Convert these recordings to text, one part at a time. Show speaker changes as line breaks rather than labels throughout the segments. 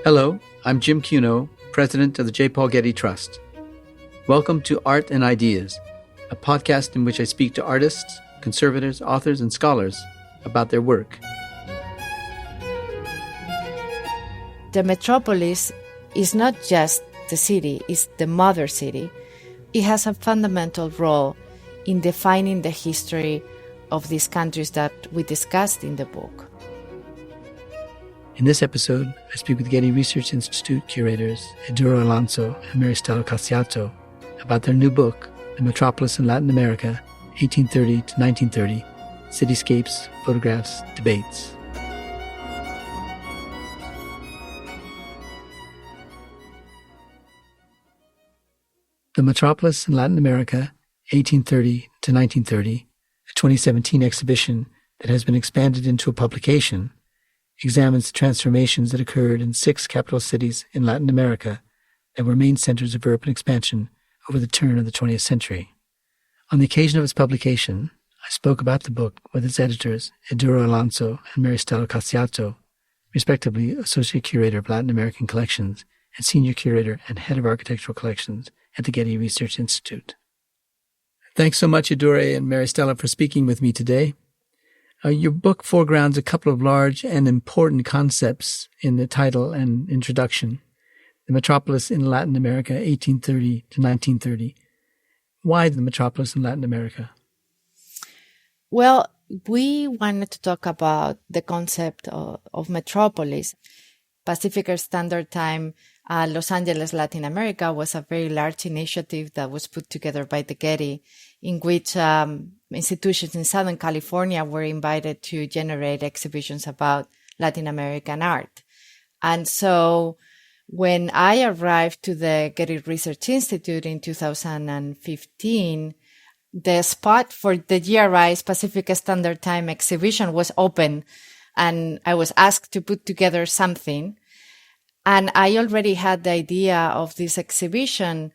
Hello, I'm Jim Cuno, President of the J. Paul Getty Trust. Welcome to Art and Ideas, a podcast in which I speak to artists, conservators, authors, and scholars about their work.
The Metropolis is not just the city, it's the mother city. It has a fundamental role in defining the history of these countries that we discussed in the book.
In this episode, I speak with Getty Research Institute curators Idurre Alonso and Maristella Casciato about their new book, The Metropolis in Latin America, 1830 to 1930, Cityscapes, Photographs, Debates. The Metropolis in Latin America, 1830 to 1930, a 2017 exhibition that has been expanded into a publication, examines the transformations that occurred in 6 capital cities in Latin America that were main centers of urban expansion over the turn of the 20th century. On the occasion of its publication, I spoke about the book with its editors, Idurre Alonso and Maristella Casciato, respectively Associate Curator of Latin American Collections and Senior Curator and Head of Architectural Collections at the Getty Research Institute. Thanks so much, Idurre and Maristella, for speaking with me today. Your book foregrounds a couple of large and important concepts in the title and introduction. The Metropolis in Latin America, 1830 to 1930. Why the Metropolis in Latin America?
Well, we wanted to talk about the concept of metropolis. Pacific Standard Time, Los Angeles, Latin America was a very large initiative that was put together by the Getty, in which institutions in Southern California were invited to generate exhibitions about Latin American art. And so when I arrived to the Getty Research Institute in 2015, the spot for the GRI's Pacific Standard Time exhibition was open, and I was asked to put together something. And I already had the idea of this exhibition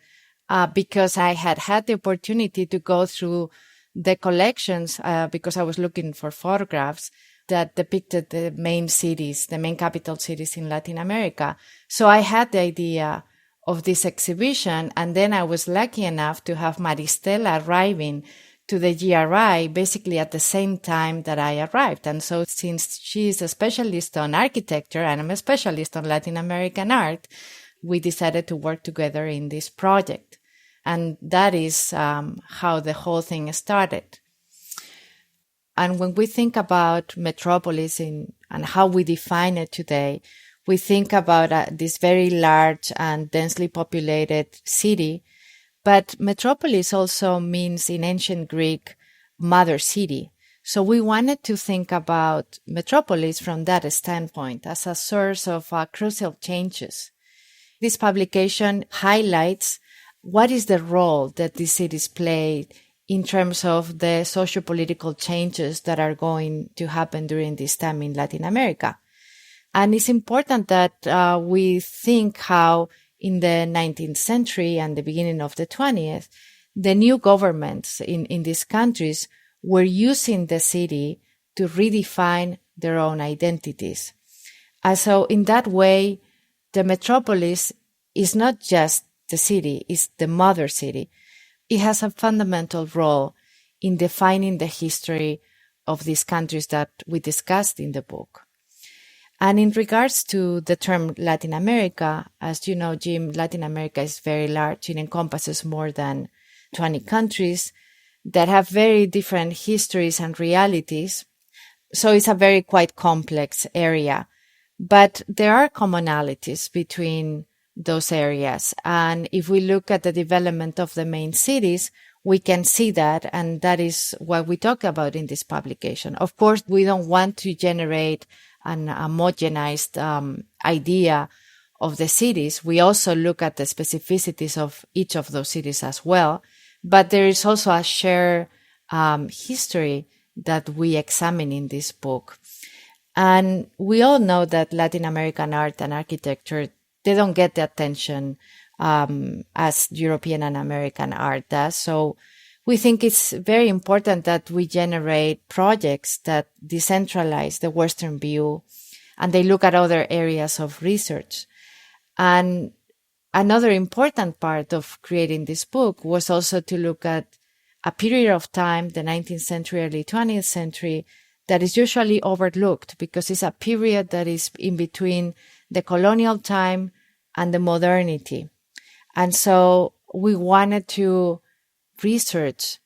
because I had the opportunity to go through the collections because I was looking for photographs that depicted the main cities, the main capital cities in Latin America. So I had the idea of this exhibition, and then I was lucky enough to have Maristella arriving to the GRI basically at the same time that I arrived. And so since she's a specialist on architecture and I'm a specialist on Latin American art, we decided to work together in this project. And that is how the whole thing started. And when we think about metropolis and how we define it today, we think about this very large and densely populated city. But metropolis also means in ancient Greek, mother city. So we wanted to think about metropolis from that standpoint as a source of crucial changes. This publication highlights what is the role that these cities play in terms of the sociopolitical changes that are going to happen during this time in Latin America. And it's important that we think how in the 19th century and the beginning of the 20th, the new governments in these countries were using the city to redefine their own identities. And so in that way, the metropolis is not just the city, it's the mother city. It has a fundamental role in defining the history of these countries that we discussed in the book. And in regards to the term Latin America, as you know, Jim, Latin America is very large. It encompasses more than 20 countries that have very different histories and realities. So it's a very quite complex area. But there are commonalities between those areas. And if we look at the development of the main cities, we can see that. And that is what we talk about in this publication. Of course, we don't want to generate an homogenized idea of the cities. We also look at the specificities of each of those cities as well. But there is also a shared history that we examine in this book. And we all know that Latin American art and architecture, they don't get the attention as European and American art does. So we think it's very important that we generate projects that decentralize the Western view and they look at other areas of research. And another important part of creating this book was also to look at a period of time, the 19th century, early 20th century, that is usually overlooked because it's a period that is in between the colonial time and the modernity. And so we wanted to research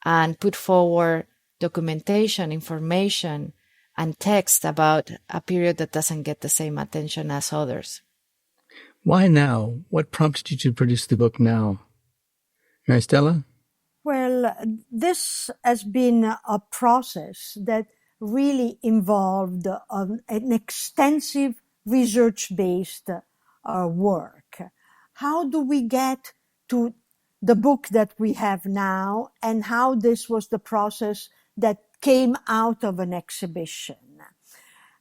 and put forward documentation, information, and text about a period that doesn't get the same attention as others.
Why now? What prompted you to produce the book now? Maristella?
Well, this has been a process that really involved an extensive research-based work. How do we get to the book that we have now, and how this was the process that came out of an exhibition?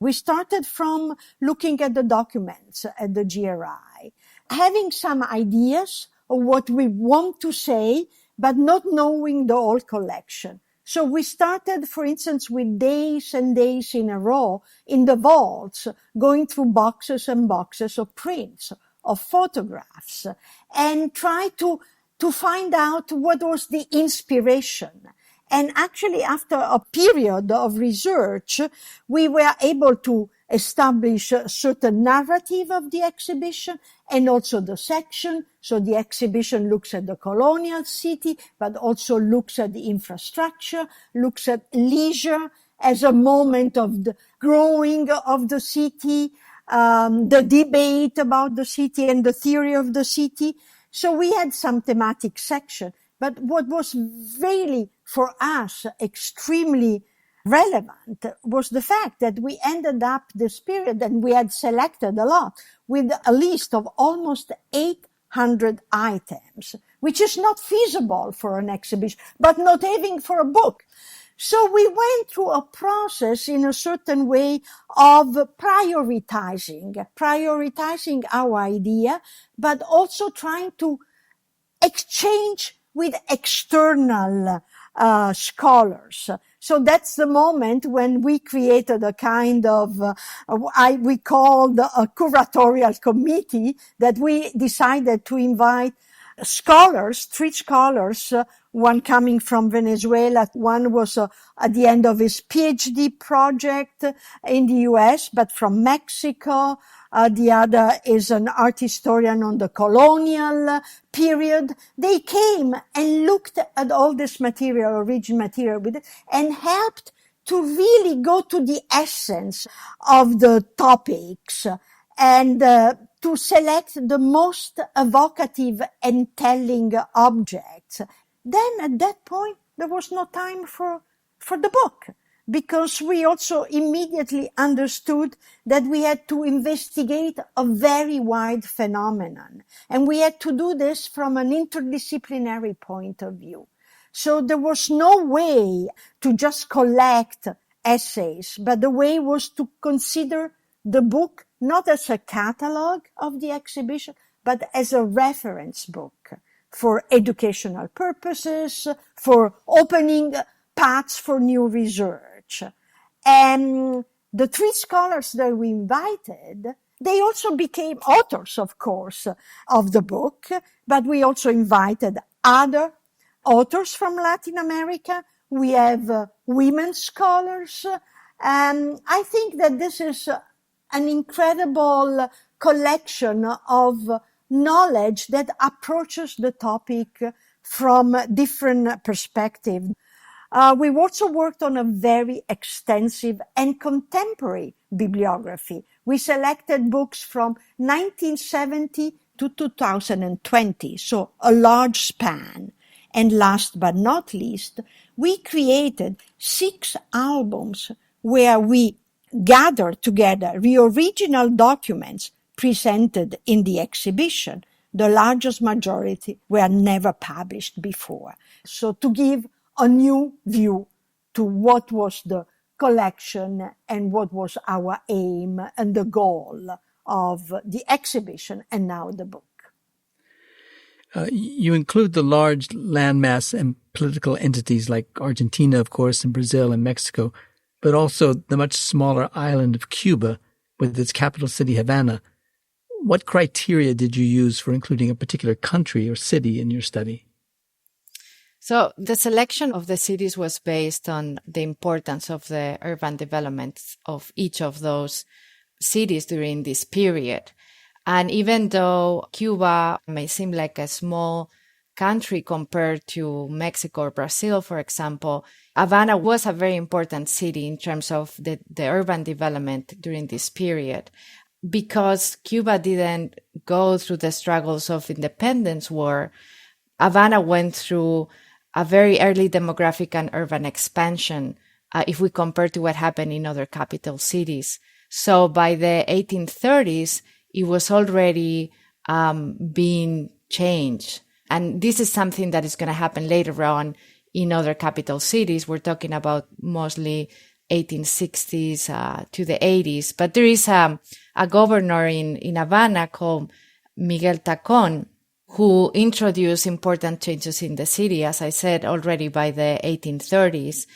We started from looking at the documents at the GRI, having some ideas of what we want to say, but not knowing the whole collection. So we started, for instance, with days and days in a row in the vaults, going through boxes and boxes of prints, of photographs, and try to find out what was the inspiration. And actually, after a period of research, we were able to establish a certain narrative of the exhibition and also the section. So the exhibition looks at the colonial city, but also looks at the infrastructure, looks at leisure as a moment of the growing of the city, the debate about the city and the theory of the city. So we had some thematic section. But what was really, for us, extremely relevant was the fact that we ended up this period, and we had selected a lot, with a list of almost 800 items, which is not feasible for an exhibition, but not even for a book. So we went through a process in a certain way of prioritizing our idea, but also trying to exchange with external scholars. So that's the moment when we created a kind of, we called a curatorial committee, that we decided to invite scholars, 3 scholars, one coming from Venezuela, one was at the end of his PhD project in the US, but from Mexico. The other is an art historian on the colonial period. They came and looked at all this material, original material, with it, and helped to really go to the essence of the topics and to select the most evocative and telling objects. Then at that point, there was no time for the book, because we also immediately understood that we had to investigate a very wide phenomenon. And we had to do this from an interdisciplinary point of view. So there was no way to just collect essays, but the way was to consider the book not as a catalog of the exhibition, but as a reference book for educational purposes, for opening paths for new research. And the 3 scholars that we invited, they also became authors, of course, of the book, but we also invited other authors from Latin America. We have women scholars. And I think that this is an incredible collection of knowledge that approaches the topic from different perspectives. We've also worked on a very extensive and contemporary bibliography. We selected books from 1970 to 2020, so a large span. And last but not least, we created 6 albums where we gathered together the original documents presented in the exhibition. The largest majority were never published before. So to give a new view to what was the collection and what was our aim and the goal of the exhibition and now the book.
You include the large landmass and political entities like Argentina, of course, and Brazil and Mexico, but also the much smaller island of Cuba with its capital city, Havana. what criteria did you use for including a particular country or city in your study?
So the selection of the cities was based on the importance of the urban developments of each of those cities during this period. And even though Cuba may seem like a small country compared to Mexico or Brazil, for example, Havana was a very important city in terms of the urban development during this period. Because Cuba didn't go through the struggles of independence war, Havana went through a very early demographic and urban expansion if we compare to what happened in other capital cities. So by the 1830s, it was already being changed. And this is something that is going to happen later on in other capital cities. We're talking about mostly 1860s to the 80s. But there is a governor in Havana called Miguel Tacón, who introduced important changes in the city, as I said, already by the 1830s,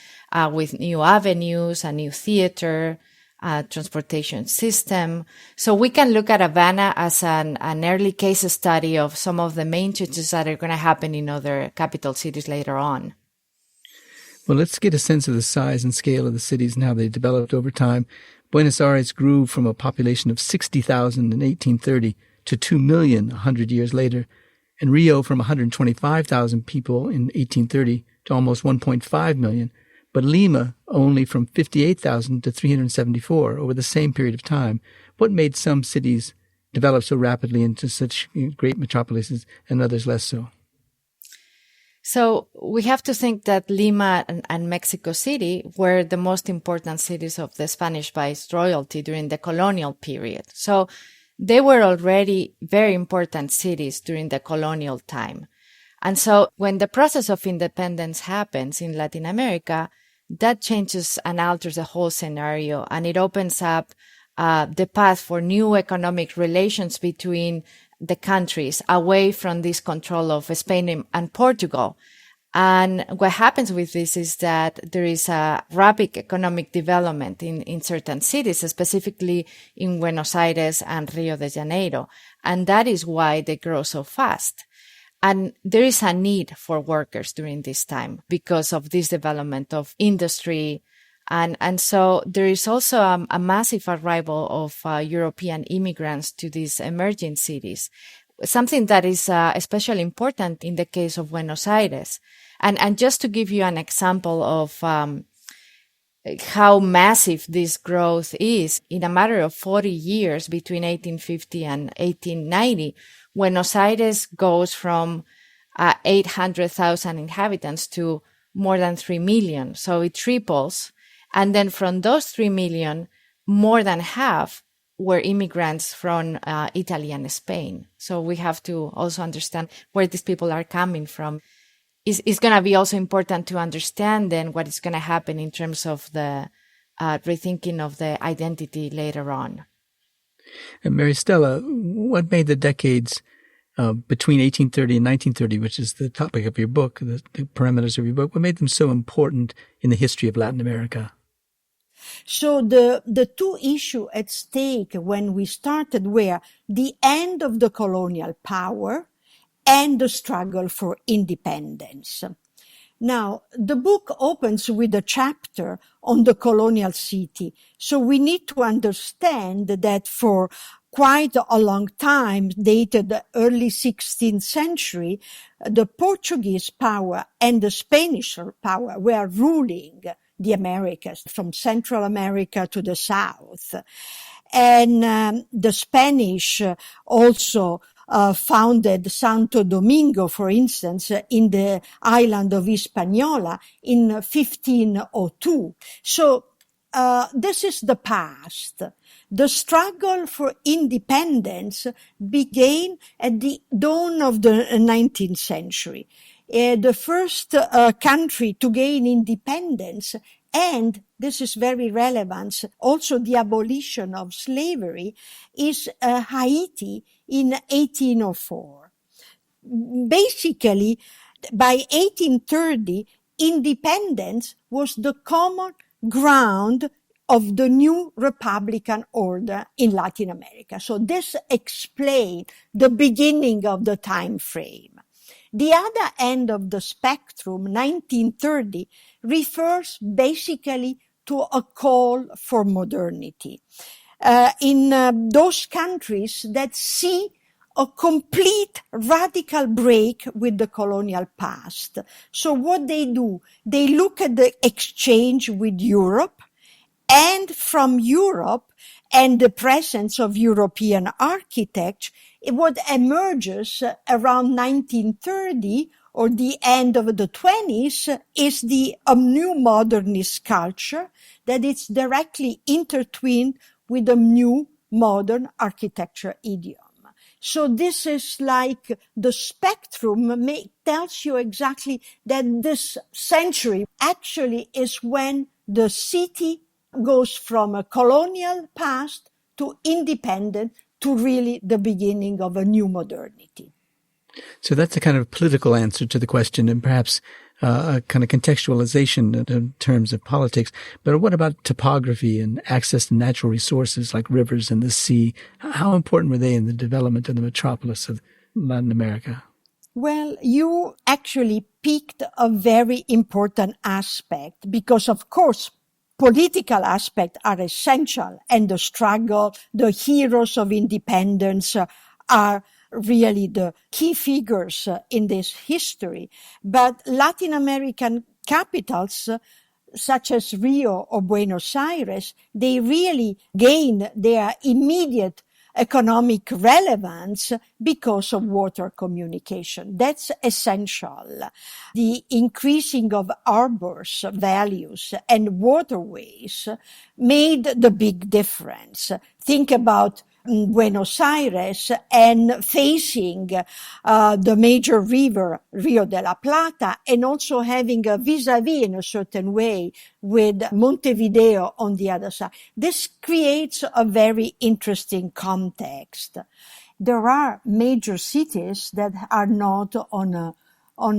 with new avenues, a new theater, transportation system. So we can look at Havana as an early case study of some of the main changes that are going to happen in other capital cities later on.
Well, let's get a sense of the size and scale of the cities and how they developed over time. Buenos Aires grew from a population of 60,000 in 1830 to 2 million 100 years later, and Rio from 125,000 people in 1830 to almost 1.5 million, but Lima only from 58,000 to 374 over the same period of time. What made some cities develop so rapidly into such great metropolises and others less so?
So we have to think that Lima and Mexico City were the most important cities of the Spanish viceroyalty during the colonial period. So they were already very important cities during the colonial time. And so when the process of independence happens in Latin America, that changes and alters the whole scenario, and it opens up the path for new economic relations between the countries away from this control of Spain and Portugal. And what happens with this is that there is a rapid economic development in certain cities, specifically in Buenos Aires and Rio de Janeiro. And that is why they grow so fast. And there is a need for workers during this time because of this development of industry. And so there is also a massive arrival of European immigrants to these emerging cities, something that is especially important in the case of Buenos Aires. And just to give you an example of how massive this growth is, in a matter of 40 years between 1850 and 1890, Buenos Aires goes from 800,000 inhabitants to more than 3 million. So it triples. And then from those 3 million, more than half were immigrants from Italy and Spain. So we have to also understand where these people are coming from. It's going to be also important to understand then what is going to happen in terms of the rethinking of the identity later on.
And Maristella, what made the decades between 1830 and 1930, which is the topic of your book, the parameters of your book, what made them so important in the history of Latin America?
So the two issues at stake when we started were the end of the colonial power and the struggle for independence. Now, the book opens with a chapter on the colonial city. So we need to understand that for quite a long time, dated the early 16th century, the Portuguese power and the Spanish power were ruling the Americas, from Central America to the South. And the Spanish also founded Santo Domingo, for instance, in the island of Hispaniola in 1502. So this is the past. The struggle for independence began at the dawn of the 19th century. The first country to gain independence, and this is very relevant, also the abolition of slavery, is Haiti in 1804. Basically, by 1830, independence was the common ground of the new republican order in Latin America. So this explains the beginning of the time frame. The other end of the spectrum, 1930, refers basically to a call for modernity. In those countries that see a complete radical break with the colonial past. So what they do, they look at the exchange with Europe, and from Europe and the presence of European architects, what emerges around 1930 or the end of the 20s is the new modernist culture that is directly intertwined with the new modern architecture idiom. So this is like the spectrum tells you exactly that this century actually is when the city goes from a colonial past to independent to really the beginning of a new modernity.
So that's a kind of political answer to the question, and perhaps a kind of contextualization in terms of politics. But what about topography and access to natural resources like rivers and the sea? How important were they in the development of the metropolis of Latin America?
Well, you actually picked a very important aspect because, of course, political aspects are essential, and the struggle, the heroes of independence are really the key figures in this history. But Latin American capitals, such as Rio or Buenos Aires, they really gain their immediate economic relevance because of water communication. That's essential. The increasing of harbors, values, and waterways made the big difference. Think about Buenos Aires and facing the major river, Rio de la Plata, and also having a vis-a-vis in a certain way with Montevideo on the other side. This creates a very interesting context. There are major cities that are not on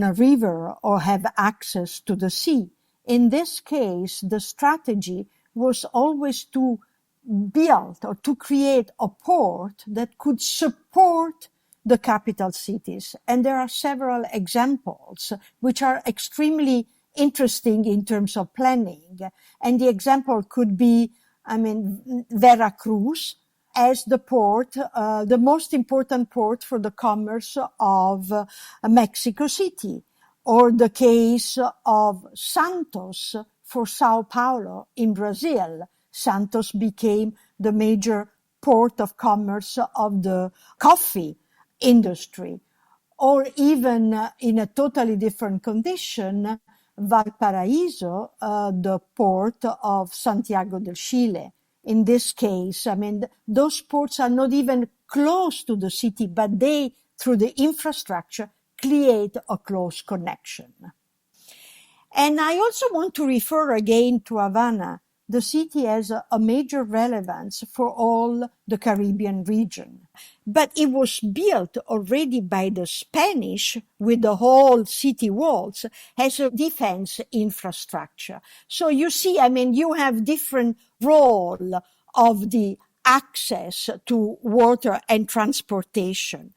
a river or have access to the sea. In this case, the strategy was always to build or to create a port that could support the capital cities. And there are several examples which are extremely interesting in terms of planning. And the example could be, Veracruz as the port, the most important port for the commerce of Mexico City, or the case of Santos for Sao Paulo in Brazil. Santos became the major port of commerce of the coffee industry. Or even in a totally different condition, Valparaiso, the port of Santiago del Chile. In this case, those ports are not even close to the city, but they, through the infrastructure, create a close connection. And I also want to refer again to Havana. The city has a major relevance for all the Caribbean region. But it was built already by the Spanish with the whole city walls as a defense infrastructure. So you see, you have different role of the access to water and transportation.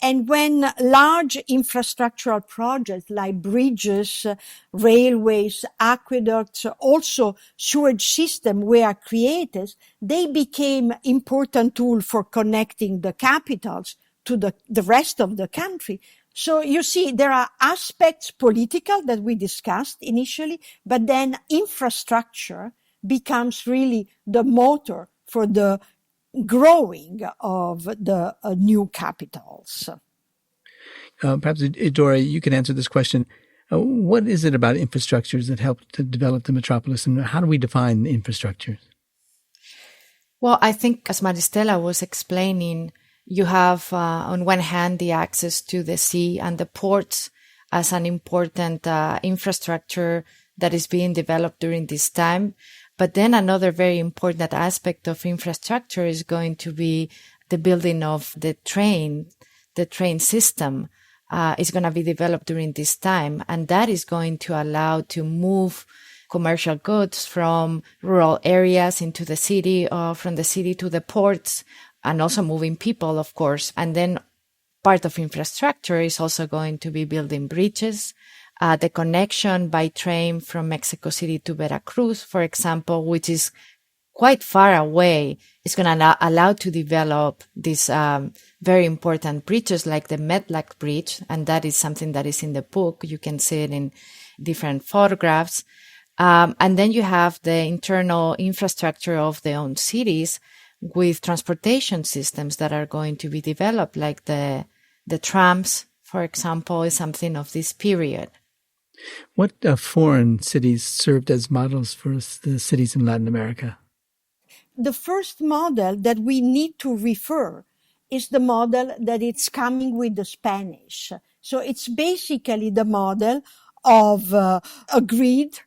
And when large infrastructural projects like bridges, railways, aqueducts, also sewage systems were created, they became important tools for connecting the capitals to the rest of the country. So you see, there are aspects political that we discussed initially, but then infrastructure becomes really the motor for the growing of the new capitals.
Perhaps, Idurre, you could answer this question. What is it about infrastructures that helped to develop the metropolis, and how do we define infrastructures?
Well, I think, as Maristella was explaining, you have, on one hand, the access to the sea and the ports as an important infrastructure that is being developed during this time. But then another very important aspect of infrastructure is going to be the building of the train system is going to be developed during this time. And that is going to allow to move commercial goods from rural areas into the city, from the city to the ports, and also moving people, of course. And then part of infrastructure is also going to be building bridges. The connection by train from Mexico City to Veracruz, for example, which is quite far away, is going to allow to develop these very important bridges like the Metlac Bridge. And that is something that is in the book. You can see it in different photographs. And then you have the internal infrastructure of their own cities with transportation systems that are going to be developed, like the trams, for example, is something of this period.
What foreign cities served as models for the cities in Latin America?
The first model that we need to refer is the model that it's coming with the Spanish. So it's basically the model of a grid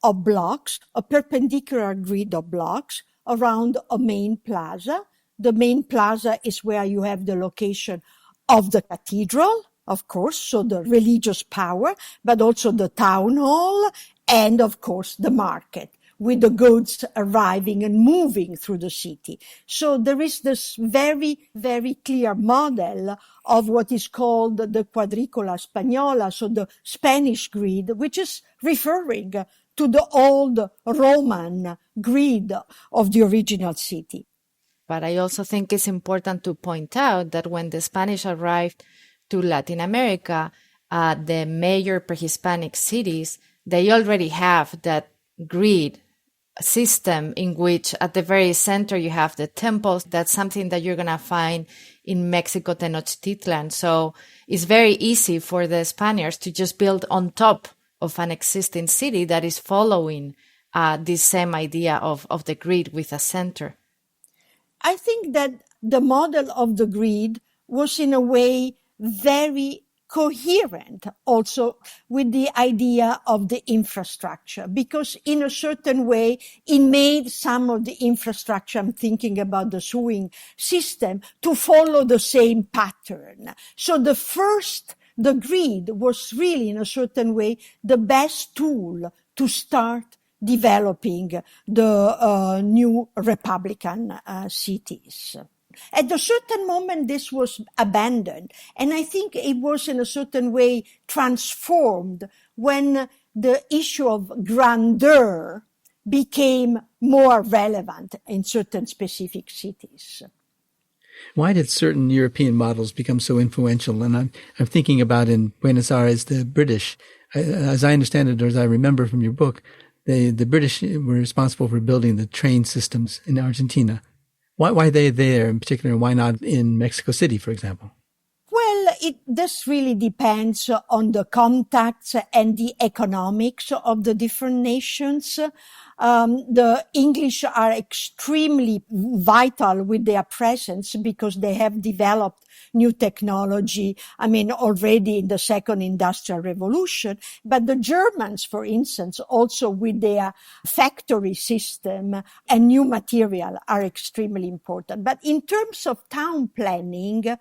of blocks, a perpendicular grid of blocks around a main plaza. The main plaza is where you have the location of the cathedral, of course, so the religious power, but also the town hall and, of course, the market, with the goods arriving and moving through the city. So there is this very, very clear model of what is called the quadricola spagnola, so the Spanish grid, which is referring to the old Roman grid of the original city.
But I also think it's important to point out that when the Spanish arrived to Latin America, the major pre-Hispanic cities, they already have that grid system in which at the very center you have the temples. That's something that you're going to find in Mexico, Tenochtitlan. So it's very easy for the Spaniards to just build on top of an existing city that is following this same idea of the grid with a center.
I think that the model of the grid was in a way very coherent also with the idea of the infrastructure, because in a certain way it made some of the infrastructure, I'm thinking about the sewing system, to follow the same pattern. So the grid was really in a certain way the best tool to start developing the new republican cities. At a certain moment, this was abandoned, and I think it was in a certain way transformed when the issue of grandeur became more relevant in certain specific cities.
Why did certain European models become so influential? And I'm thinking about in Buenos Aires, the British. As I understand it, or as I remember from your book, the British were responsible for building the train systems in Argentina. Why they there in particular? Why not in Mexico City, for example?
Well, this really depends on the contacts and the economics of the different nations. The English are extremely vital with their presence because they have developed new technology, already in the second industrial revolution. But the Germans, for instance, also with their factory system and new material are extremely important. But in terms of town planning,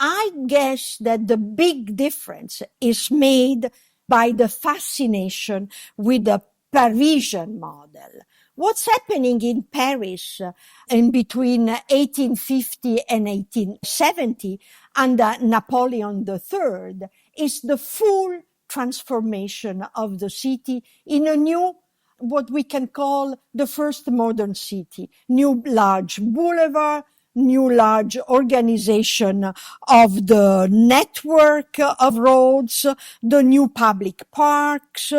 I guess that the big difference is made by the fascination with the Parisian model. What's happening in Paris in between 1850 and 1870 under Napoleon III is the full transformation of the city in a new, what we can call the first modern city. New large boulevard, new large organization of the network of roads, the new public parks.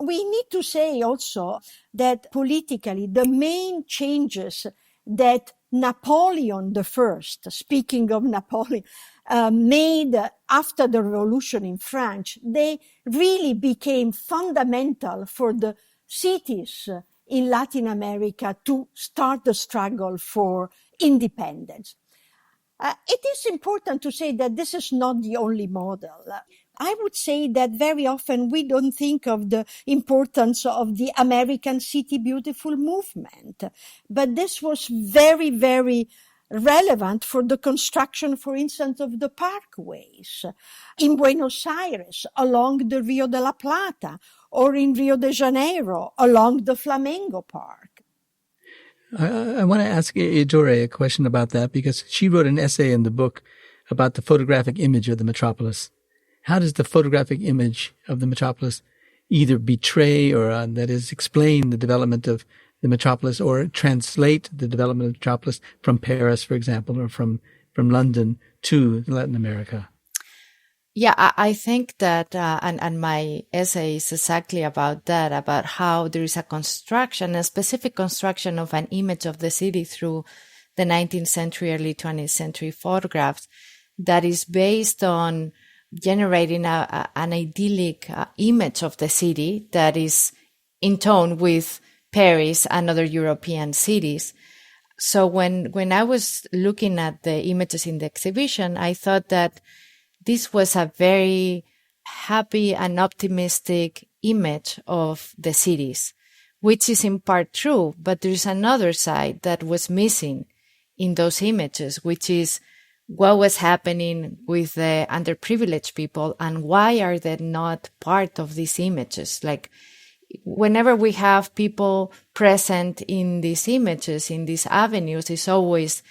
We need to say also that politically, the main changes that Napoleon I, speaking of Napoleon, made after the revolution in France, they really became fundamental for the cities in Latin America to start the struggle for independence. It is important to say that this is not the only model. I would say that very often we don't think of the importance of the American City Beautiful movement, but this was very, very relevant for the construction, for instance, of the parkways in Buenos Aires, along the Rio de la Plata, or in Rio de Janeiro along the Flamengo Park.
I want to ask Idurre a question about that, because she wrote an essay in the book about the photographic image of the metropolis. How does the photographic image of the metropolis either betray or, that is, explain the development of the metropolis, or translate the development of the metropolis from Paris, for example, or from London to Latin America?
Yeah, I think that, and my essay is exactly about that, about how there is a specific construction of an image of the city through the 19th century, early 20th century photographs that is based on generating an idyllic image of the city that is in tone with Paris and other European cities. So when I was looking at the images in the exhibition, I thought that this was a very happy and optimistic image of the cities, which is in part true, but there's another side that was missing in those images, which is what was happening with the underprivileged people and why are they not part of these images? Like, whenever we have people present in these images, in these avenues, it's always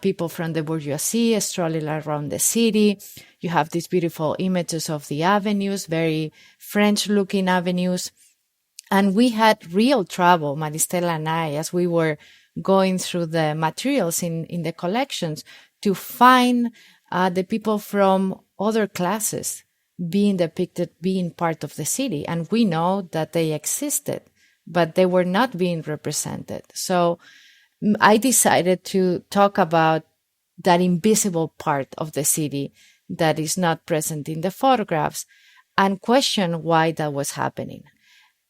people from the bourgeoisie strolling around the city. You have these beautiful images of the avenues, very French-looking avenues. And we had real trouble, Maristella and I, as we were going through the materials in the collections, to find the people from other classes being depicted, being part of the city. And we know that they existed, but they were not being represented. So I decided to talk about that invisible part of the city that is not present in the photographs and question why that was happening.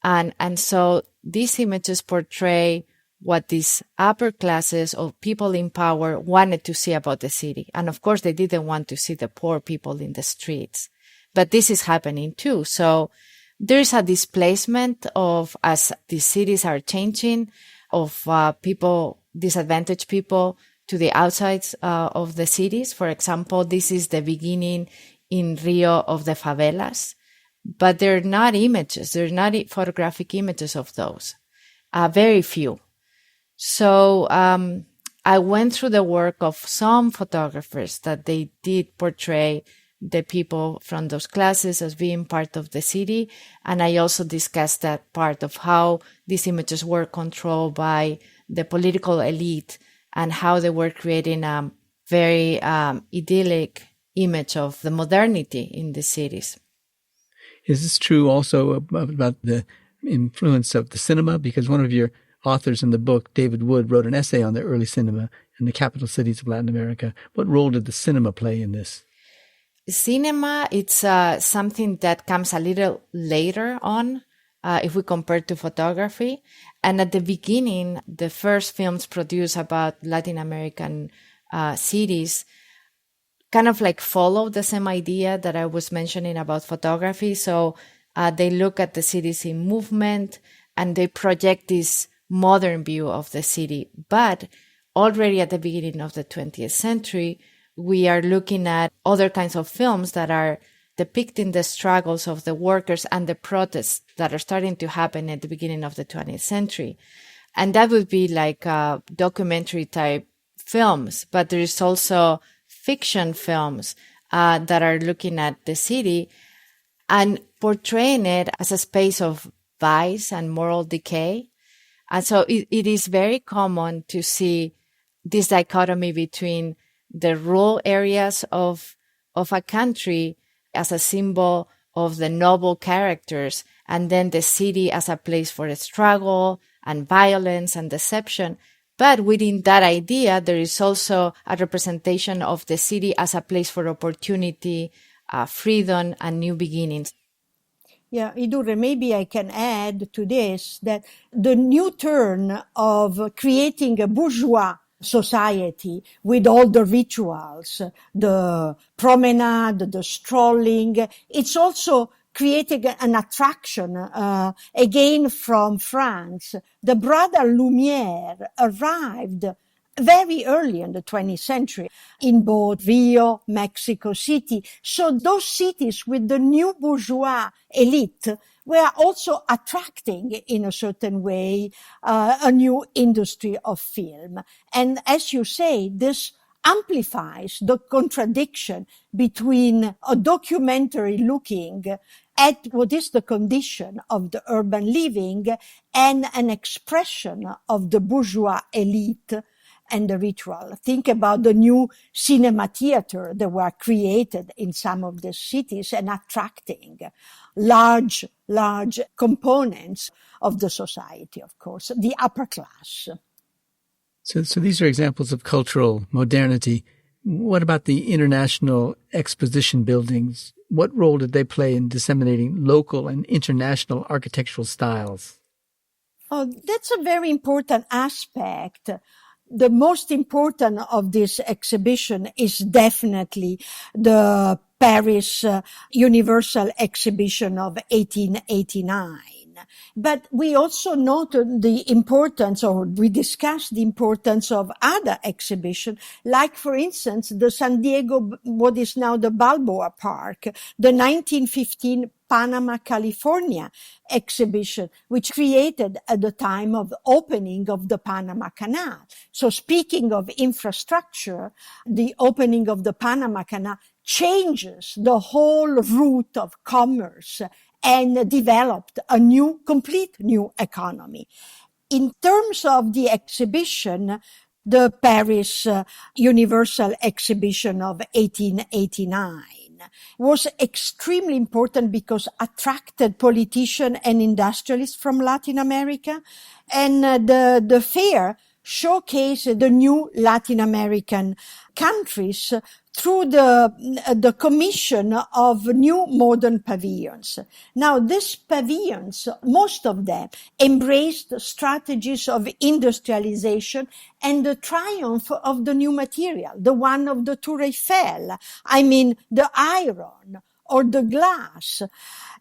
And so these images portray what these upper classes of people in power wanted to see about the city. And of course, they didn't want to see the poor people in the streets. But this is happening too. So there's a displacement of, as the cities are changing, of people, disadvantaged people, to the outsides of the cities. For example, this is the beginning in Rio of the favelas, but they're not images. They're not photographic images of those. Very few. So I went through the work of some photographers that they did portray the people from those classes as being part of the city. And I also discussed that part of how these images were controlled by the political elite and how they were creating a very idyllic image of the modernity in the cities.
Is this true also about the influence of the cinema? Because one of your authors in the book, David Wood, wrote an essay on the early cinema in the capital cities of Latin America. What role did the cinema play in this?
Cinema, it's something that comes a little later on, if we compare to photography. And at the beginning, the first films produced about Latin American cities kind of like follow the same idea that I was mentioning about photography. So they look at the cities in movement and they project this modern view of the city. But already at the beginning of the 20th century, we are looking at other kinds of films that are depicting the struggles of the workers and the protests that are starting to happen at the beginning of the 20th century. And that would be like documentary type films, but there is also fiction films that are looking at the city and portraying it as a space of vice and moral decay. And so it is very common to see this dichotomy between the rural areas of a country as a symbol of the noble characters, and then the city as a place for struggle and violence and deception. But within that idea, there is also a representation of the city as a place for opportunity, freedom, and new beginnings.
Yeah, Idurre, maybe I can add to this that the new turn of creating a bourgeois society with all the rituals, the promenade, the strolling, it's also creating an attraction, again from France. The brother Lumière arrived very early in the 20th century in both Rio, Mexico City. So those cities with the new bourgeois elite were also attracting, in a certain way, a new industry of film. And as you say, this amplifies the contradiction between a documentary looking at what is the condition of the urban living and an expression of the bourgeois elite and the ritual. Think about the new cinema theater that were created in some of the cities and attracting large components of the society, of course, the upper class.
So these are examples of cultural modernity. What about the international exposition buildings? What role did they play in disseminating local and international architectural styles?
Oh, that's a very important aspect. The most important of this exhibition is definitely the Paris Universal Exhibition of 1889. But we also noted the importance, or we discussed the importance of other exhibitions, like, for instance, the San Diego, what is now the Balboa Park, the 1915 Panama, California exhibition, which created at the time of the opening of the Panama Canal. So speaking of infrastructure, the opening of the Panama Canal changes the whole route of commerce and developed a complete new economy. In terms of the exhibition, the Paris Universal Exhibition of 1889 was extremely important because attracted politicians and industrialists from Latin America, and the fair showcased the new Latin American countries through the commission of new modern pavilions. Now, these pavilions, most of them, embraced strategies of industrialization and the triumph of the new material, the one of the Tour Eiffel, the iron or the glass.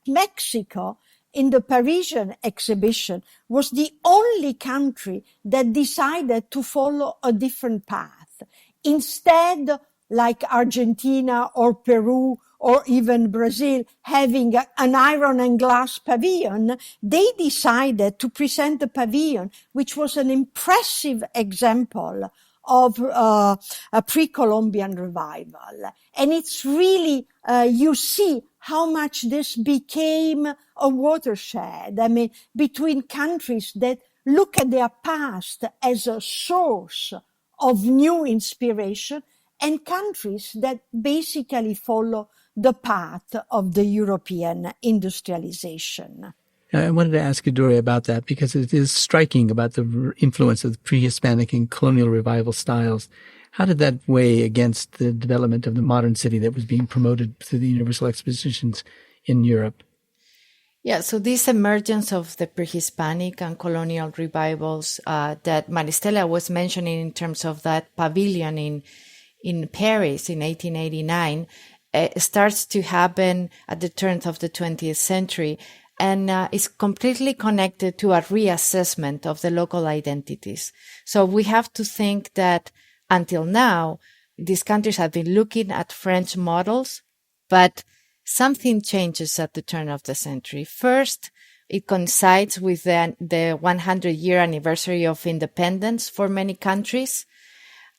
Mexico, in the Parisian exhibition, was the only country that decided to follow a different path. Instead, like Argentina or Peru or even Brazil, having an iron and glass pavilion, they decided to present a pavilion which was an impressive example of a pre-Columbian revival. And it's really, you see how much this became a watershed, between countries that look at their past as a source of new inspiration and countries that basically follow the path of the European industrialization.
I wanted to ask Idurre about that because it is striking about the influence of the pre-Hispanic and colonial revival styles. How did that weigh against the development of the modern city that was being promoted through the Universal Expositions in Europe?
Yeah, so this emergence of the pre-Hispanic and colonial revivals that Maristella was mentioning in terms of that pavilion in Paris in 1889 starts to happen at the turn of the 20th century and is completely connected to a reassessment of the local identities. So we have to think that until now, these countries have been looking at French models, but something changes at the turn of the century. First, it coincides with the 100-year anniversary of independence for many countries.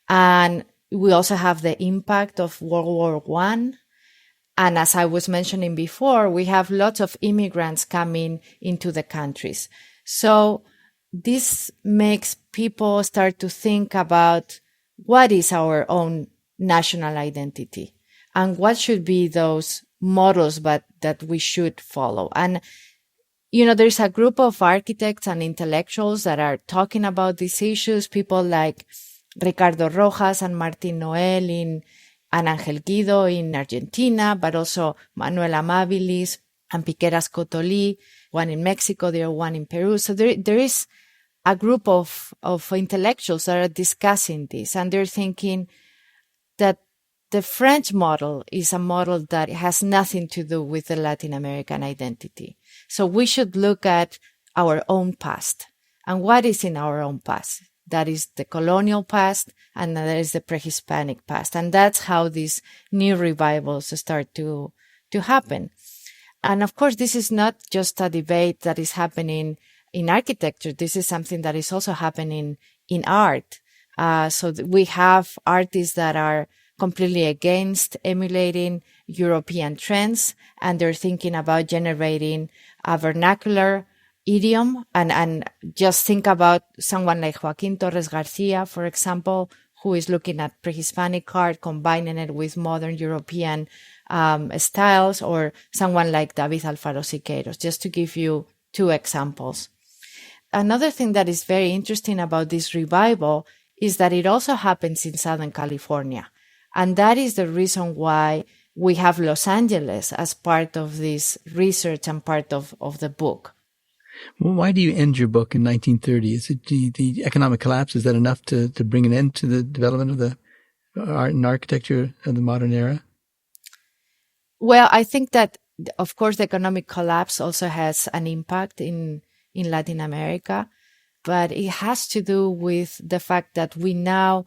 And we also have the impact of World War I. And as I was mentioning before, we have lots of immigrants coming into the countries. So this makes people start to think about what is our own national identity and what should be those models that we should follow. And, there's a group of architects and intellectuals that are talking about these issues, people like Ricardo Rojas and Martín Noel and Ángel Guido in Argentina, but also Manuel Amabilis and Piqueras Cotolí, one in Mexico, the other one in Peru. So there is a group of intellectuals that are discussing this, and they're thinking that the French model is a model that has nothing to do with the Latin American identity. So we should look at our own past. And what is in our own past? that is the colonial past, and there is the pre-Hispanic past. And that's how these new revivals start to happen. And of course, this is not just a debate that is happening in architecture. This is something that is also happening in art. So we have artists that are completely against emulating European trends, and they're thinking about generating a vernacular idiom. And just think about someone like Joaquin Torres Garcia, for example, who is looking at pre-Hispanic art, combining it with modern European styles, or someone like David Alfaro Siqueiros, just to give you two examples. Another thing that is very interesting about this revival is that it also happens in Southern California. And that is the reason why we have Los Angeles as part of this research and part of the book.
Well, why do you end your book in 1930? Is it the economic collapse? Is that enough to bring an end to the development of the art and architecture of the modern era?
Well, I think that, of course, the economic collapse also has an impact in Latin America, but it has to do with the fact that we now,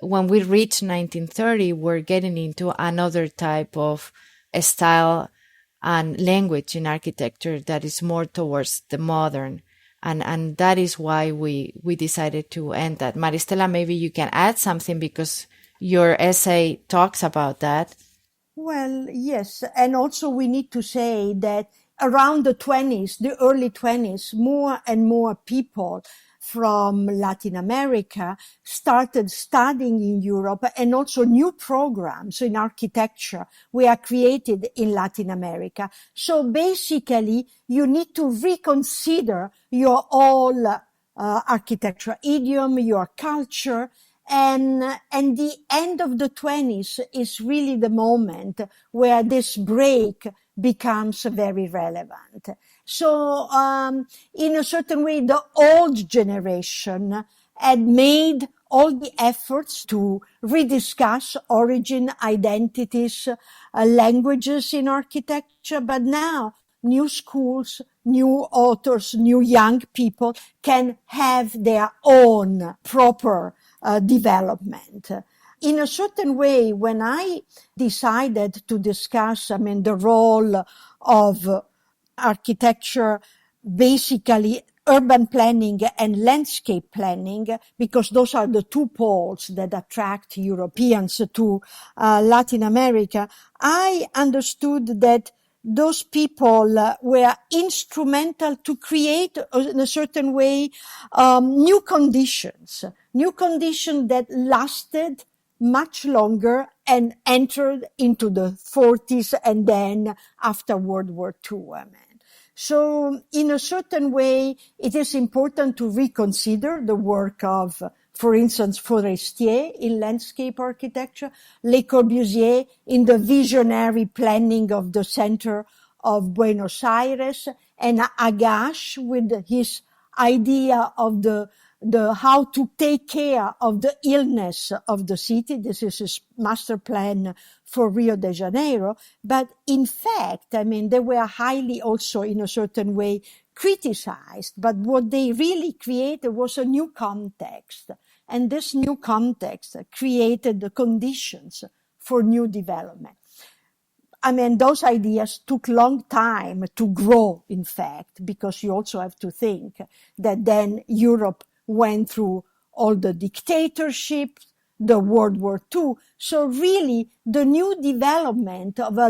when we reach 1930, we're getting into another type of style and language in architecture that is more towards the modern. And that is why we decided to end that. Maristella, maybe you can add something because your essay talks about that.
Well, yes. And also we need to say that around the 20s, the early 20s, more and more people from Latin America started studying in Europe, and also new programs in architecture were created in Latin America. So basically, you need to reconsider your whole architecture idiom, your culture, and the end of the 20s is really the moment where this break becomes very relevant. So, in a certain way, the old generation had made all the efforts to rediscuss origin, identities, languages in architecture, but now new schools, new authors, new young people can have their own proper development. In a certain way, when I decided to discuss, the role of architecture, basically urban planning and landscape planning, because those are the two poles that attract Europeans to Latin America, I understood that those people were instrumental to create, in a certain way, new conditions that lasted much longer and entered into the 40s and then after World War II. So in a certain way, it is important to reconsider the work of, for instance, Forestier in landscape architecture, Le Corbusier in the visionary planning of the center of Buenos Aires, and Agache with his idea of the how to take care of the illness of the city. This is his master plan for Rio de Janeiro. But in fact, they were highly also in a certain way criticized. But what they really created was a new context. And this new context created the conditions for new development. Those ideas took long time to grow, in fact, because you also have to think that then Europe went through all the dictatorships, the World War II. So really, the new development of a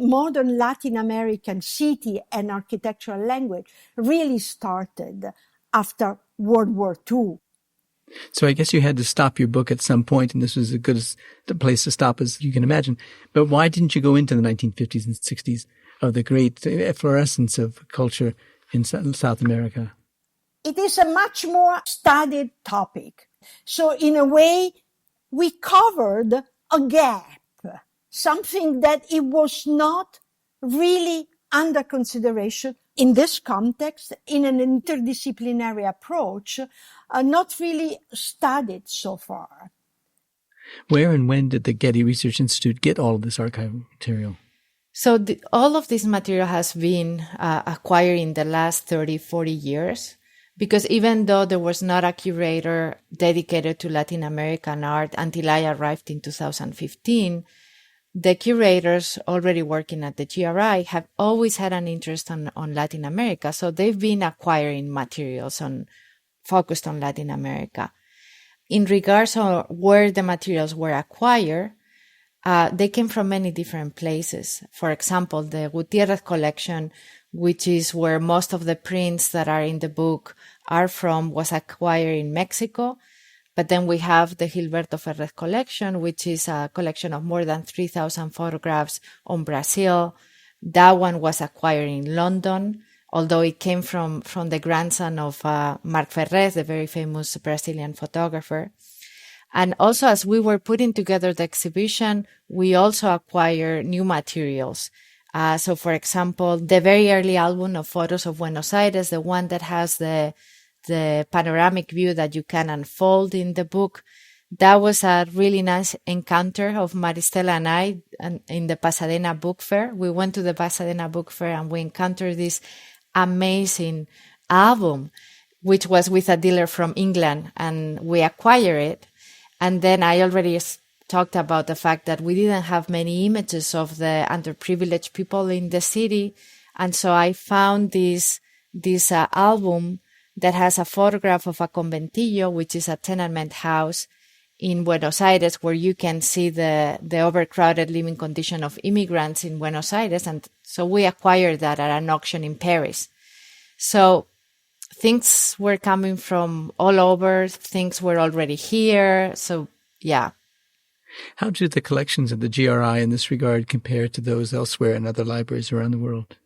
modern Latin American city and architectural language really started after World War II.
So I guess you had to stop your book at some point, and this was as good a place to stop as you can imagine. But why didn't you go into the 1950s and 60s of the great efflorescence of culture in South America?
It is a much more studied topic. So in a way, we covered a gap, something that it was not really under consideration in this context, in an interdisciplinary approach, not really studied so far.
Where and when did the Getty Research Institute get all of this archival material?
So all of this material has been acquired in the last 30, 40 years. because even though there was not a curator dedicated to Latin American art until I arrived in 2015, the curators already working at the GRI have always had an interest on Latin America. So they've been acquiring materials focused on Latin America. In regards to where the materials were acquired, they came from many different places. For example, the Gutierrez collection, which is where most of the prints that are in the book are from, was acquired in Mexico. But then we have the Gilberto Ferrez collection, which is a collection of more than 3,000 photographs on Brazil. That one was acquired in London, although it came from the grandson of Marc Ferrez, the very famous Brazilian photographer. And also, as we were putting together the exhibition, we also acquired new materials. So, for example, the very early album of photos of Buenos Aires, the one that has the panoramic view that you can unfold in the book, that was a really nice encounter of Maristella and I in the Pasadena Book Fair. We went to the Pasadena Book Fair and we encountered this amazing album, which was with a dealer from England, and we acquired it. And then I already talked about the fact that we didn't have many images of the underprivileged people in the city. And so I found this album that has a photograph of a conventillo, which is a tenement house in Buenos Aires, where you can see the overcrowded living condition of immigrants in Buenos Aires. And so we acquired that at an auction in Paris. So things were coming from all over, things were already here. So, yeah.
How do the collections of the GRI in this regard compare to those elsewhere in other libraries around the world?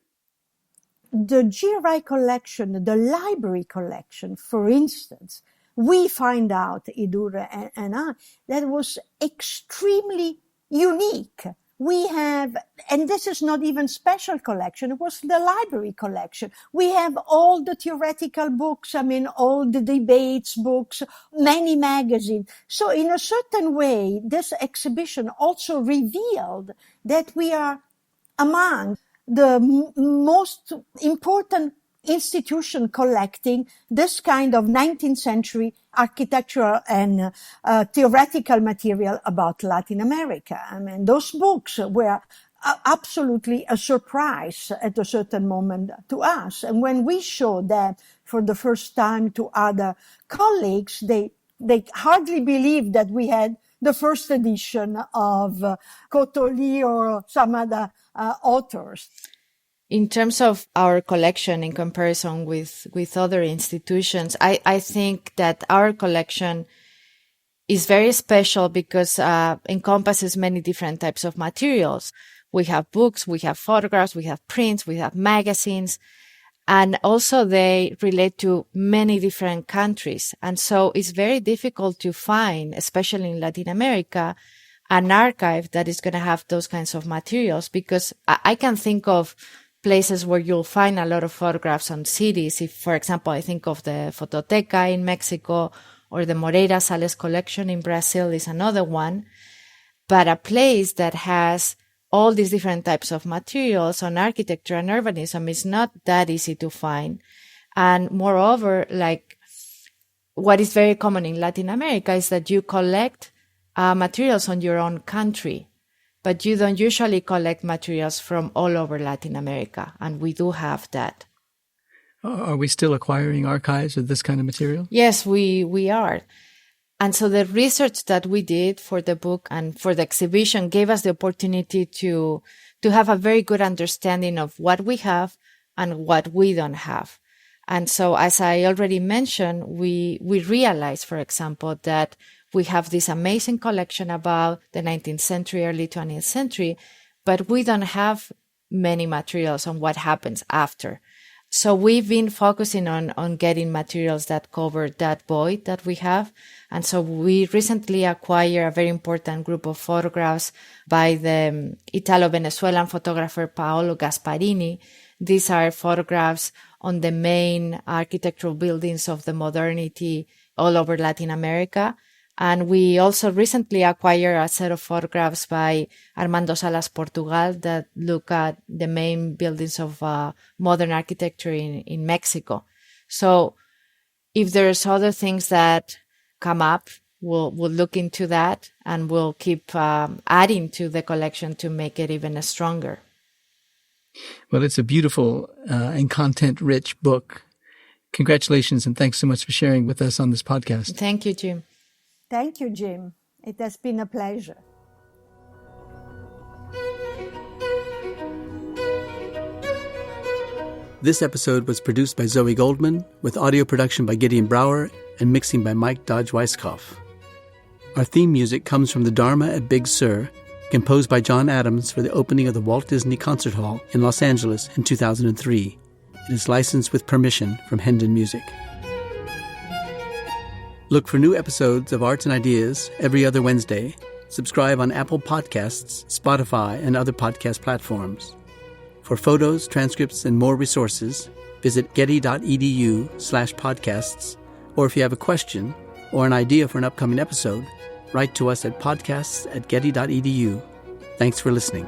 The GRI collection, the library collection, for instance, we find out, Idurre and I, that was extremely unique. We have, and this is not even special collection, it was the library collection. We have all the theoretical books, all the debates books, many magazines. So in a certain way, this exhibition also revealed that we are among the most important institution collecting this kind of 19th century architectural and theoretical material about Latin America. Those books were absolutely a surprise at a certain moment to us. And when we showed them for the first time to other colleagues, they hardly believed that we had the first edition of Cotoli or some other authors.
In terms of our collection in comparison with other institutions, I think that our collection is very special because encompasses many different types of materials. We have books, we have photographs, we have prints, we have magazines, and also they relate to many different countries. And so it's very difficult to find, especially in Latin America, an archive that is going to have those kinds of materials, because I can think of places where you'll find a lot of photographs on cities. If, for example, I think of the Fototeca in Mexico or the Moreira Salles collection in Brazil is another one. But a place that has all these different types of materials on architecture and urbanism is not that easy to find. And moreover, like what is very common in Latin America is that you collect materials on your own country, but you don't usually collect materials from all over Latin America, and we do have that.
Are we still acquiring archives of this kind of material?
Yes, we are. And so the research that we did for the book and for the exhibition gave us the opportunity to have a very good understanding of what we have and what we don't have. And so, as I already mentioned, we realized, for example, that we have this amazing collection about the 19th century, early 20th century, but we don't have many materials on what happens after. So we've been focusing on getting materials that cover that void that we have. And so we recently acquired a very important group of photographs by the Italo-Venezuelan photographer Paolo Gasparini. These are photographs on the main architectural buildings of the modernity all over Latin America. And we also recently acquired a set of photographs by Armando Salas Portugal that look at the main buildings of modern architecture in Mexico. So if there's other things that come up, we'll look into that, and we'll keep adding to the collection to make it even stronger.
Well, it's a beautiful and content-rich book. Congratulations, and thanks so much for sharing with us on this podcast.
Thank you, Jim.
Thank you, Jim. It has been a pleasure.
This episode was produced by Zoe Goldman, with audio production by Gideon Brower and mixing by Mike Dodge-Weisskopf. Our theme music comes from the Dharma at Big Sur, composed by John Adams for the opening of the Walt Disney Concert Hall in Los Angeles in 2003. It is licensed with permission from Hendon Music. Look for new episodes of Arts and Ideas every other Wednesday. Subscribe on Apple Podcasts, Spotify, and other podcast platforms. For photos, transcripts, and more resources, visit getty.edu/podcasts, or if you have a question or an idea for an upcoming episode, write to us at podcasts@getty.edu. Thanks for listening.